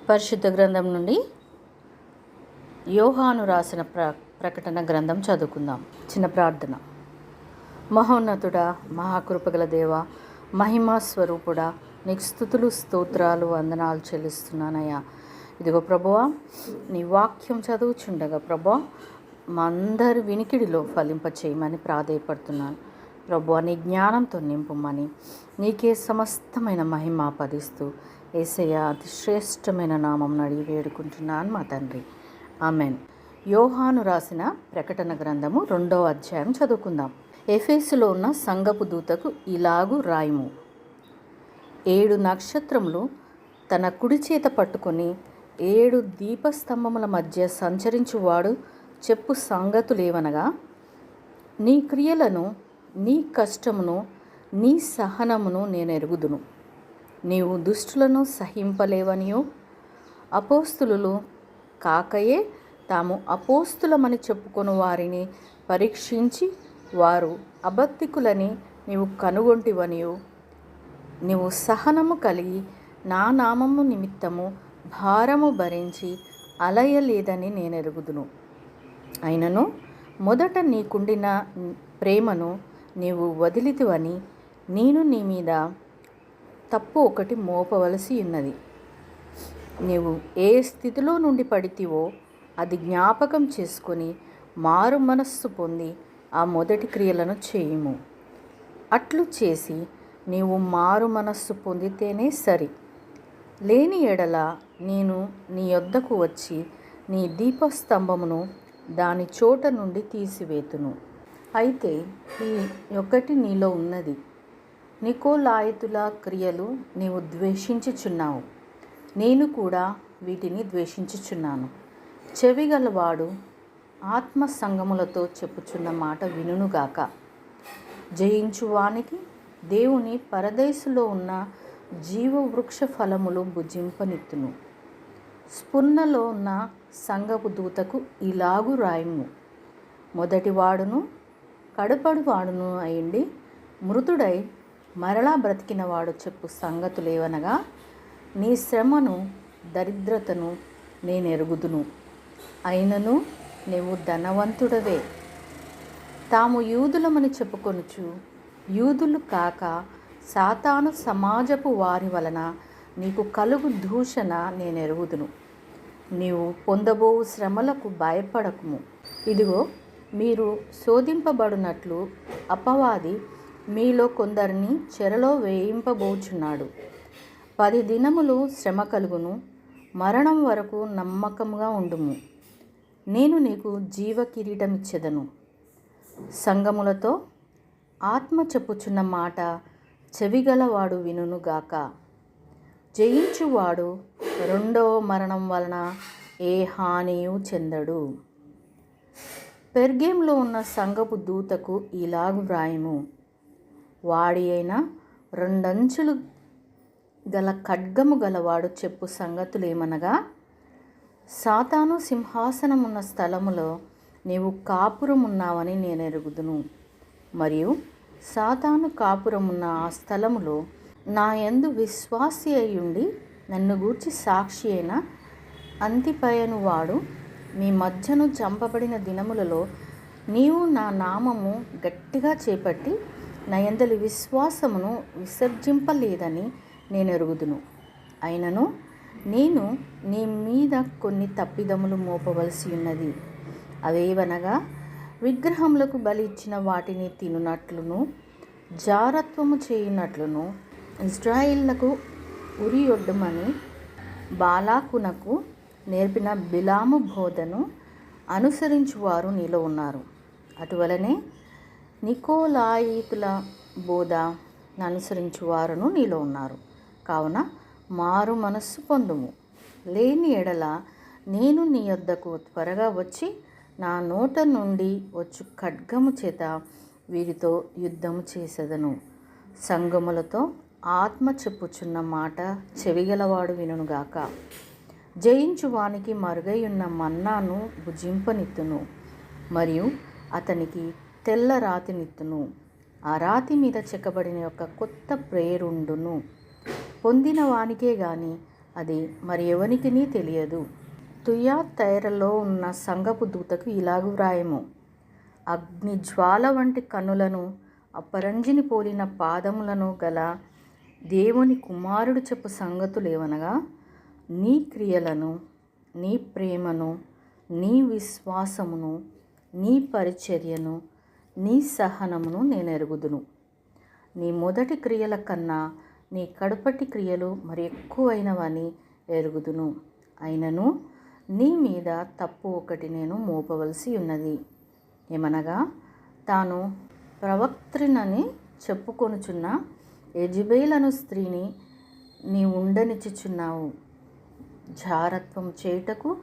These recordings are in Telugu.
పరిశుద్ధ గ్రంథం నుండి యోహాను రాసిన ప్రకటన గ్రంథం చదువుకుందాం. చిన్న ప్రార్థన. మహోన్నతుడా, మహాకృపగల దేవ, మహిమా స్వరూపుడా, నీకు స్తుతులు స్తోత్రాలు వందనాలు చెల్లిస్తున్నానయ్యా. ఇదిగో ప్రభువా, నీ వాక్యం చదువుచుండగా ప్రభువా మా అందరి వినికిడిలో ఫలింపచేయమని ప్రాధేయపడుతున్నాను. ప్రభువా, నీ జ్ఞానంతో నింపుమని నీకే సమస్తమైన మహిమ ఆపాదిస్తూ యేసయ్య అతి శ్రేష్టమైన నామం అడిగి వేడుకుంటున్నాను మా తండ్రి, ఆమెన్. యోహాను రాసిన ప్రకటన గ్రంథము 2వ అధ్యాయం చదువుకుందాం. ఎఫెసులో ఉన్న సంఘపు దూతకు ఇలాగు రాయము. 7 నక్షత్రములు తన కుడి చేత పట్టుకొని 7 దీపస్తంభముల మధ్య సంచరించువాడు చెప్పు సంగతులేవనగా, నీ క్రియలను, నీ కష్టమును, నీ సహనమును నేను ఎరుగుదును. నీవు దుష్టులను సహింపలేవనియో, అపోస్తులు కాకయే తాము అపోస్తులమని చెప్పుకొని వారిని పరీక్షించి వారు అబద్ధికులని నీవు కనుగొంటివనియో, నీవు సహనము కలిగి నా నామము నిమిత్తము భారము భరించి అలయలేదని నేను ఎరుగుదును. అయినను మొదట నీకుండిన ప్రేమను నీవు వదిలితివని నేను నీ మీద తప్పు ఒకటి మోపవలసి ఉన్నది. నీవు ఏ స్థితిలో నుండి పడితివో అది జ్ఞాపకం చేసుకొని మారు మనస్సు పొంది ఆ మొదటి క్రియలను చేయుము. అట్లు చేసి నీవు మారు మనస్సు పొందితేనే సరి. లేని ఎడల నేను నీ యొద్దకు వచ్చి నీ దీపస్తంభమును దాని చోట నుండి తీసివేతును. అయితే ఈ ఒకటి నీలో ఉన్నది, నికోలాయితుల క్రియలు నీవు ద్వేషించుచున్నావు, నేను కూడా వీటిని ద్వేషించుచున్నాను. చెవిగలవాడు ఆత్మ సంగములతో చెప్పుచున్న మాట వినుగాక. జయించువానికి దేవుని పరదేశులో ఉన్న జీవవృక్ష ఫలములు భుజింపనిత్తును. స్ఫుర్ణలో ఉన్న సంఘపు దూతకు ఇలాగు రాయము. మొదటివాడును కడపడివాడును అయిండి మృతుడై మరలా బ్రతికినవాడు చెప్పు సంగతులేవనగా, నీ శ్రమను, దరిద్రతను నేను ఎరుగుదును. అయినను నీవు ధనవంతుడవే. తాము యూదులమని చెప్పుకొనుచు యూదులు కాక సాతాను సమాజపు వారి వలన నీకు కలుగు దూషణ నేను ఎరుగుదును. నీవు పొందబో శ్రమలకు భయపడకుము. ఇదిగో, మీరు శోధింపబడినట్లు అపవాది మీలో కొందరిని చెరలో వేయింపబోచున్నాడు. 10 దినములు శ్రమ కలుగును. మరణం వరకు నమ్మకముగా ఉండుము. నేను నీకు జీవ కిరీటమిచ్చెదను. సంగములతో ఆత్మ చెప్పుచున్న మాట చెవిగలవాడు వినుగాక. జయించువాడు రెండవ మరణం వలన ఏ హానియు చెందడు. పెర్గేంలో ఉన్న సంఘపు దూతకు ఇలాగు వ్రాయము. వాడి అయిన 2 అంచులు గల ఖడ్గము గలవాడు చెప్పు సంగతులేమనగా, సాతాను సింహాసనమున్న స్థలములో నీవు కాపురమున్నావని నేను ఎరుగుదును. మరియు సాతాను కాపురమున్న ఆ స్థలములో నా యందు విశ్వాసి అయ్యుండి నన్ను గూర్చి సాక్షి అయిన అంతిపయను వాడు మీ మధ్యను చంపబడిన దినములలో నీవు నా నామము గట్టిగా చేపట్టి నా యందలి విశ్వాసమును విసర్జింపలేదని నేను ఎరుగుదును. అయినను నేను నీ మీద కొన్ని తప్పిదములు మోపవలసి ఉన్నది. అవేవనగా, విగ్రహములకు బలి ఇచ్చిన వాటిని తినునట్లును, జారత్వము చేయునట్లును, ఇజ్రాయిళ్లకు ఉరియొడ్డమని బాలాకునకు నేర్పిన బిలాము బోధను అనుసరించువారు నీలో ఉన్నారు. అటువలనే నికోలాయితుల బోధ అనుసరించువారును నీలో ఉన్నారు. కావున మారు మనస్సు పొందుము. లేని ఎడల నేను నీ యొద్దకు త్వరగా వచ్చి నా నోట నుండి వచ్చు ఖడ్గము చేత వీరితో యుద్ధము చేసేదను. సంగములతో ఆత్మ చెప్పుచున్న మాట చెవిగలవాడు వినుగాక. జయించువానికి మరుగైయున్న మన్నాను భుజింపనిత్తును. మరియు అతనికి తెల్ల రాతినిత్తును. ఆ రాతి మీద చెక్కబడిన ఒక కొత్త ప్రేరుండును. పొందిన వానికే గాని అది మరి ఎవనికిని తెలియదు. తుయతైరలో ఉన్న సంఘపు దూతకు ఇలాగు వ్రాయము. అగ్ని జ్వాల వంటి కన్నులను అపరంజిని పోలిన పాదములను గల దేవుని కుమారుడు చెప్పు సంగతులేవనగా, నీ క్రియలను, నీ ప్రేమను, నీ విశ్వాసమును, నీ పరిచర్యను, నీ సహనమును నేను ఎరుగుదును. నీ మొదటి క్రియల కన్నా నీ కడపటి క్రియలు మరి ఎక్కువైనవని ఎరుగుదును. అయినను నీ మీద తప్పు ఒకటి నేను మోపవలసి ఉన్నది. ఏమనగా, తాను ప్రవక్త్రినని చెప్పుకొనుచున్న యెజబెలను స్త్రీని నీ ఉండనిచ్చుచున్నావు. జారత్వం చేయుటకు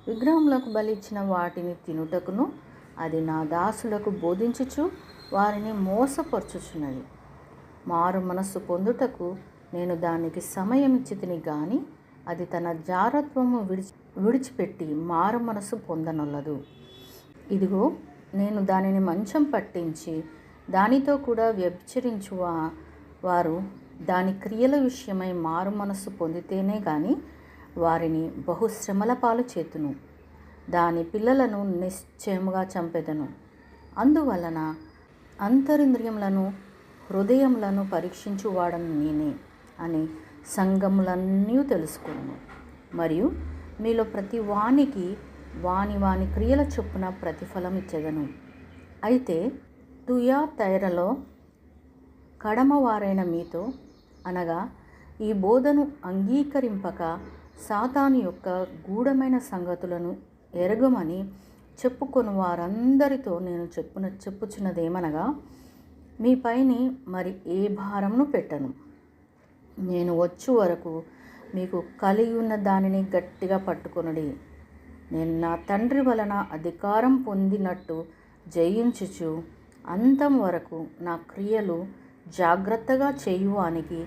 విగ్రహములకు బలిచ్చిన వాటిని తినుటకును అది నా దాసులకు బోధించుచు వారిని మోసపరచుచున్నది. మారు మనస్సు పొందుటకు నేను దానికి సమయం ఇచ్చితిని గాని అది తన జారత్వము విడిచిపెట్టి మారు మనస్సు పొందనొల్లదు. ఇదిగో, నేను దానిని మంచం పట్టించి దానితో కూడా వ్యభిచరించు వారు దాని క్రియల విషయమై మారు మనస్సు పొందితేనే గాని వారిని బహుశ్రమల పాలు చేతును. దాని పిల్లలను నిశ్చయముగా చంపెదను. అందువలన అంతరింద్రియములను హృదయములను పరీక్షించువాడను నేనే అని సంఘములన్నీ తెలుసుకును. మరియు మీలో ప్రతి వానికి వాని క్రియల చొప్పున ప్రతిఫలం ఇచ్చెదను. అయితే తుయతైరలో కడమవారైన మీతో, అనగా ఈ బోధను అంగీకరింపక సాతాను యొక్క గూఢమైన సంగతులను ఎరగమని చెప్పుకొని వారందరితో నేను చెప్పుచున్నదేమనగా, మీపైని మరి ఏ భారమును పెట్టను. నేను వచ్చు వరకు మీకు కలిగి ఉన్న దానిని గట్టిగా పట్టుకొనుడి. నేను నా తండ్రి వలన అధికారం పొందినట్టు జయించుచు అంతం వరకు నా క్రియలు జాగ్రత్తగా చేయువానికి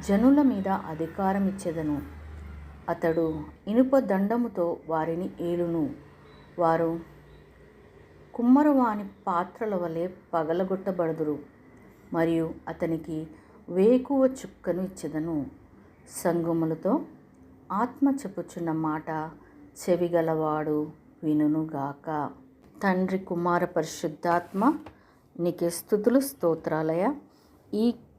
జనుల మీద అధికారం ఇచ్చెదను. అతడు ఇనుప దండముతో వారిని ఏలును. వారు కుమ్మరవాని పాత్రల వలె పగలగొట్టబడుదురు. మరియు అతనికి వేకువ చుక్కను ఇచ్చెదను. సంఘములతో ఆత్మ చెప్పుచున్న మాట చెవిగలవాడు వినుగాక. తండ్రి, కుమార, పరిశుద్ధాత్మ నీకే స్తుతులు, స్తోత్రాలయ.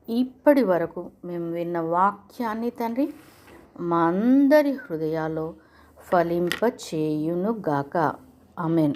ఇప్పటి వరకు మేము విన్న వాక్యాన్ని తండ్రి మా అందరి హృదయాల్లో ఫలింప చేయునుగాక. ఆమేన్.